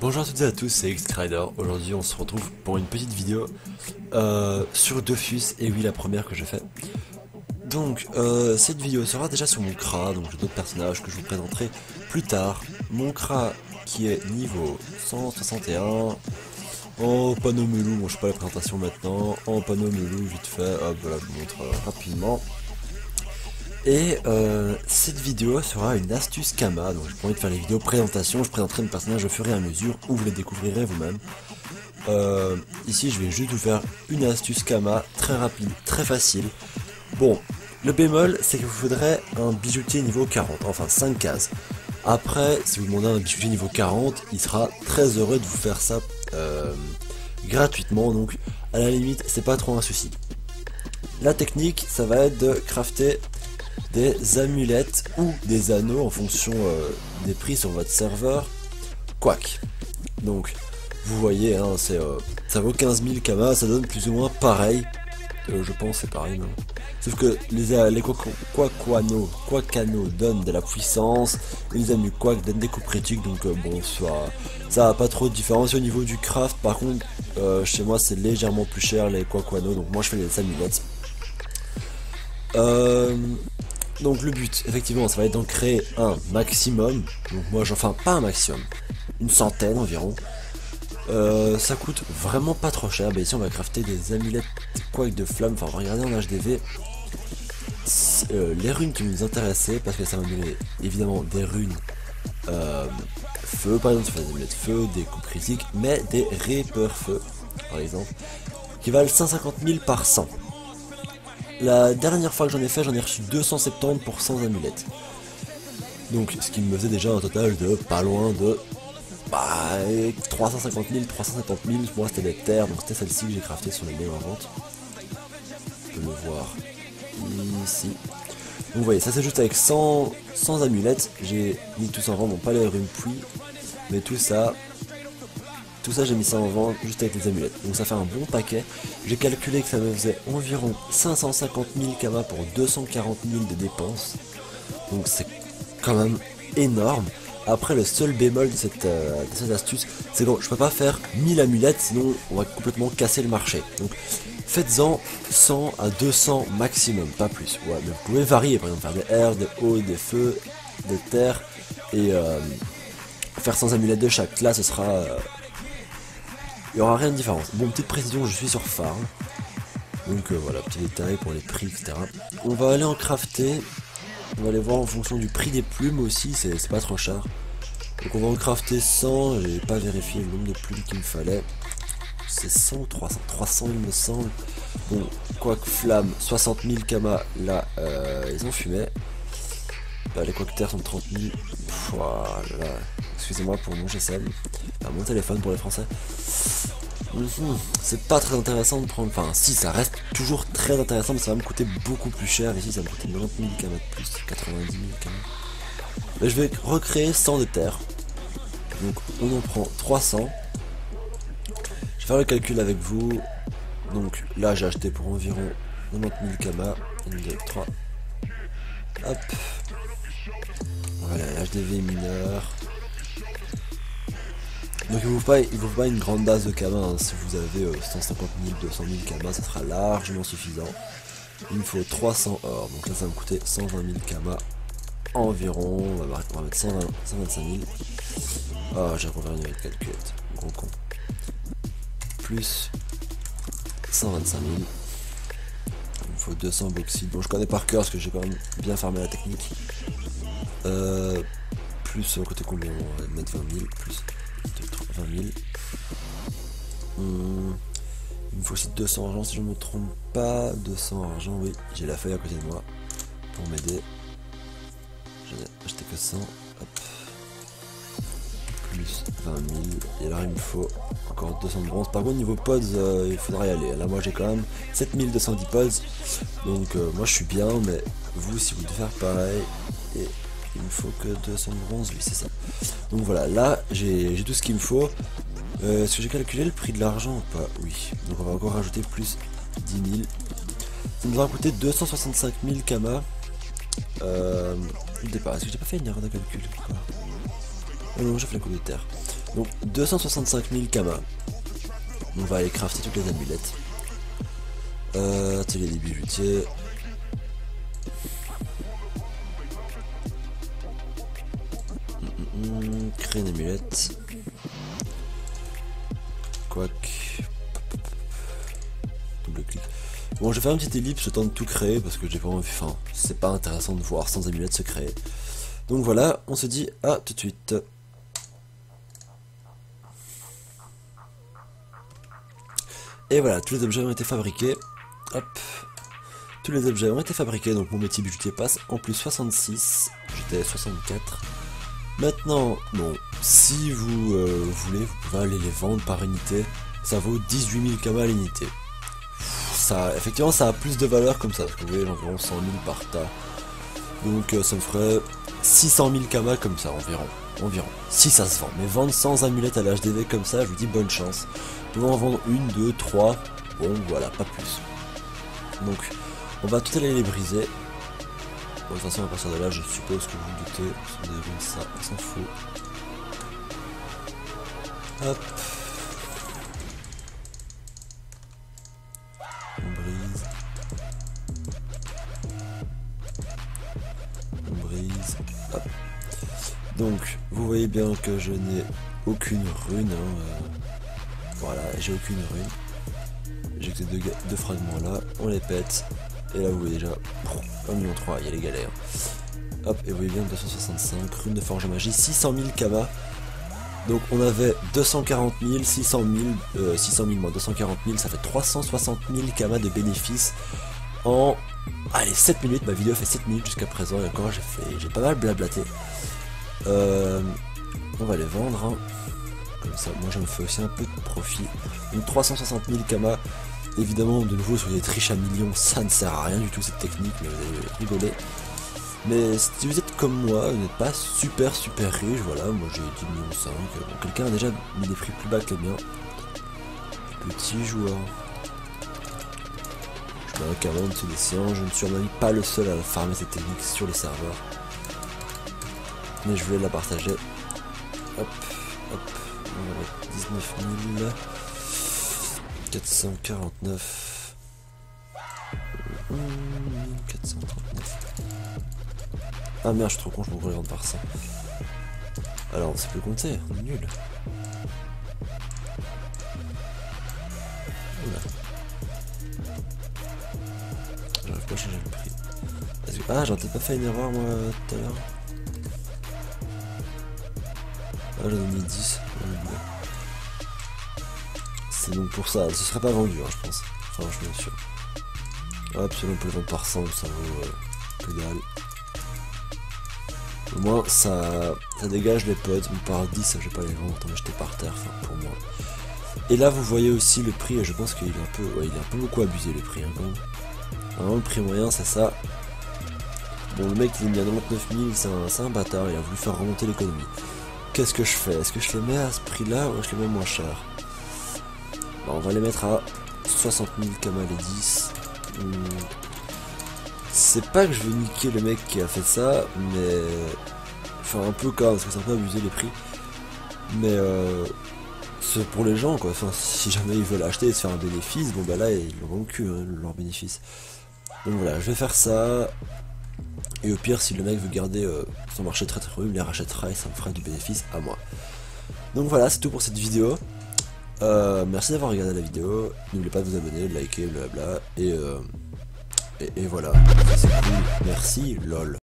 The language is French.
Bonjour à toutes et à tous, c'est Xcrider. Aujourd'hui on se retrouve pour une petite vidéo sur Dofus, et oui la première que je fais. Donc cette vidéo sera déjà sur mon Kra, donc j'ai d'autres personnages que je vous présenterai plus tard. Mon Kra qui est niveau 161, en panneau melou, bon je sais pas la présentation maintenant, en panneau melou vite fait, hop voilà je vous montre rapidement. Et cette vidéo sera une astuce Kama, donc j'ai pas envie de faire les vidéos présentation, je présenterai mes personnages au fur et à mesure, où vous les découvrirez vous-même. Ici je vais juste vous faire une astuce Kama, très rapide, très facile. Bon, le bémol c'est qu'il vous faudrait un bijoutier niveau 40, enfin 5 cases. Après, si vous demandez un bijoutier niveau 40, il sera très heureux de vous faire ça gratuitement, donc à la limite c'est pas trop un souci. La technique ça va être de crafter des amulettes ou des anneaux en fonction des prix sur votre serveur Quack. Donc vous voyez hein, ça vaut 15 000 Kama, ça donne plus ou moins pareil, je pense c'est pareil non. Sauf que les Quackano donnent de la puissance et les amulettes Quack donnent des coups critiques, donc bon ça a pas trop de différence. Au niveau du craft par contre chez moi c'est légèrement plus cher les Quackano, donc moi je fais les amulettes. Donc le but, effectivement, ça va être d'en créer un maximum. Donc moi enfin pas un maximum, une centaine environ. Ça coûte vraiment pas trop cher. Mais ici on va crafter des amulettes Quack de flamme. Enfin on va regarder en HDV les runes qui nous intéressaient, parce que ça va nous donner évidemment des runes feu par exemple, des amulettes feu, des coups critiques, mais des Reaper feu par exemple, qui valent 150 000 par 100. La dernière fois que j'en ai fait, j'en ai reçu 270 pour 100 amulettes. Donc ce qui me faisait déjà un total de pas loin de 350 000, 370 000. Moi c'était des terres, donc c'était celle-ci que j'ai craftée sur les meilleures ventes. Je peux le voir ici. Donc vous voyez, ça c'est juste avec 100 amulettes. J'ai mis tout ça en vente, bon pas les runes pluie, mais tout ça j'ai mis ça en vente juste avec les amulettes. Donc ça fait un bon paquet. J'ai calculé que ça me faisait environ 550 000 Kama pour 240 000 de dépenses. Donc c'est quand même énorme. Après le seul bémol de cette astuce, c'est que je peux pas faire 1000 amulettes, sinon on va complètement casser le marché. Donc faites-en 100 à 200 maximum, pas plus. Ouais, mais vous pouvez varier, par exemple faire des airs, des eaux, des feux, des terres, et faire 100 amulettes de chaque. Là ce sera... il n'y aura rien de différent. Bon, petite précision, je suis sur farm. Donc voilà, petit détail pour les prix, etc. On va aller en crafter. On va aller voir en fonction du prix des plumes aussi, c'est pas trop cher. Donc on va en crafter 100, j'ai pas vérifié le nombre de plumes qu'il me fallait. C'est 100 ou 300, 300 il me semble. Bon, Quack flamme, 60 000 Kama, là ils ont fumé. Bah, les Quack terre sont de 30 000. Voilà. Excusez-moi pour mon GSM. Enfin, mon téléphone pour les Français. C'est pas très intéressant de prendre. Enfin, si, ça reste toujours très intéressant, mais ça va me coûter beaucoup plus cher. Ici, ça va me coûter 90 000 Kama de plus, 90 000 Kama. Mais je vais recréer 100 de terre. Donc, on en prend 300. Je vais faire le calcul avec vous. Donc, là, j'ai acheté pour environ 90 000 Kama. 1, 2, 3. Hop. Voilà, HDV mineur. Donc il vous faut pas une grande base de Kama, hein. Si vous avez 150 000, 200 000 Kama, ça sera largement suffisant. Il me faut 300 or, donc là ça va me coûter 120 000 Kama environ, on va mettre 125 000. Ah, j'ai reconverti avec calculette, gros con. Plus 125 000. Il me faut 200 bauxite, bon je connais par cœur parce que j'ai quand même bien farmé la technique. Plus côté combien, on va mettre 20 000, plus 20 000. Il me faut aussi 200 argent si je ne me trompe pas. 200 argent, oui, j'ai la feuille à côté de moi pour m'aider. J'en ai acheté que 100. Hop. Plus 20 000. Et alors il me faut encore 200 de bronze. Par contre niveau pods, il faudra y aller. Là moi j'ai quand même 7210 pods. Donc moi je suis bien, mais vous si vous devez faire pareil. Et il me faut que 200 de bronze, oui c'est ça. Donc voilà, là j'ai tout ce qu'il me faut. Est-ce que j'ai calculé le prix de l'argent ou pas? Oui. Donc on va encore rajouter plus 10 000. Ça nous aura coûté 265 000 Kama. Le départ. Est-ce que j'ai pas fait une erreur de calcul? Oh non, j'ai fait la coupe de terre. Donc 265 000 kamas. On va aller crafter toutes les amulettes. Atelier des bijoutiers. Créer une amulette. Quack. Double clic. Bon, je vais faire une petite ellipse le temps de tout créer parce que j'ai pas envie. Enfin, c'est pas intéressant de voir sans amulette se créer. Donc voilà, on se dit à tout de suite. Et voilà, tous les objets ont été fabriqués. Hop. Tous les objets ont été fabriqués, donc mon métier bijoutier passe en plus 66. J'étais 64. Maintenant, bon, si vous voulez, vous pouvez aller les vendre par unité. Ça vaut 18 000 kamas à l'unité. Ça, effectivement, ça a plus de valeur comme ça, parce que vous voyez, environ 100 000 par tas. Donc ça me ferait 600 000 kamas comme ça, environ. Si ça se vend. Mais vendre sans amulette à l'HDV comme ça, je vous dis bonne chance. Vous pouvez en vendre 1, 2, 3. Bon, voilà, pas plus. Donc, on va tout aller les briser. Bon, de toute façon, à partir de là, je suppose que vous vous doutez, ce sont des runes, ça, on s'en fout. Hop. On brise. On brise. Hop. Donc, vous voyez bien que je n'ai aucune rune. Voilà, j'ai aucune rune. J'ai que ces deux fragments là. On les pète. Et là, vous voyez déjà 1,3 million, il y a les galères. Hop, et vous voyez bien 265, rune de forge magie, 600 000 kamas. Donc on avait 240 000, 600 000 moins 240 000, ça fait 360 000 kamas de bénéfices en... Allez, 7 minutes, ma vidéo fait 7 minutes jusqu'à présent, et encore j'ai pas mal blablaté. On va les vendre, hein. Comme ça, moi je me fais aussi un peu de profit. Donc 360 000 kamas. Évidemment, de nouveau, sur des triches à millions, ça ne sert à rien du tout cette technique, mais vous allez rigoler. Mais si vous êtes comme moi, vous n'êtes pas super riche, voilà, moi j'ai 10,5 millions. Bon, quelqu'un a déjà mis des prix plus bas que les miens. Petit joueur. Je mets un canon de des séances, je ne suis en avis pas le seul à farmer cette technique sur les serveurs. Mais je voulais la partager. Hop, hop, on va mettre 19 000. 449. 439. Ah merde, je suis trop con, je me les vendre par 100. Alors on sait plus compter, on est nul. Oula. J'arrive pas à changer le prix. Ah, j'en ai peut-être pas fait une erreur moi tout à l'heure. Ah, j'en ai mis 10. C'est donc pour ça, ce serait pas vendu, hein, je pense. Enfin, je suis bien sûr. Hop, si on peut le vendre par 100, ça vaut que dalle. Au moins, ça dégage les potes. Mais par 10, je vais pas les vendre, autant les jeter par terre, enfin, pour moi. Et là, vous voyez aussi le prix, et je pense qu'il est un peu, ouais, il est un peu beaucoup abusé le prix, hein, quand même. Vraiment, le prix moyen, c'est ça. Bon, le mec, il est mis à 99 000, c'est un bâtard, il a voulu faire remonter l'économie. Qu'est-ce que je fais? Est-ce que je les mets à ce prix-là ou je les mets moins cher? Bah, on va les mettre à 60 000 kamas les 10. C'est pas que je veux niquer le mec qui a fait ça, mais... Enfin, un peu quand même, parce que c'est un peu abusé les prix. Mais c'est pour les gens, quoi. Enfin, si jamais ils veulent acheter et se faire un bénéfice, bon bah là, ils l'auront le cul, hein, leur bénéfice. Donc voilà, je vais faire ça. Et au pire, si le mec veut garder son marché très haut, il les rachètera et ça me fera du bénéfice à moi. Donc voilà, c'est tout pour cette vidéo. Merci d'avoir regardé la vidéo. N'oubliez pas de vous abonner, de liker, blabla. Et voilà, c'est cool. Merci, lol.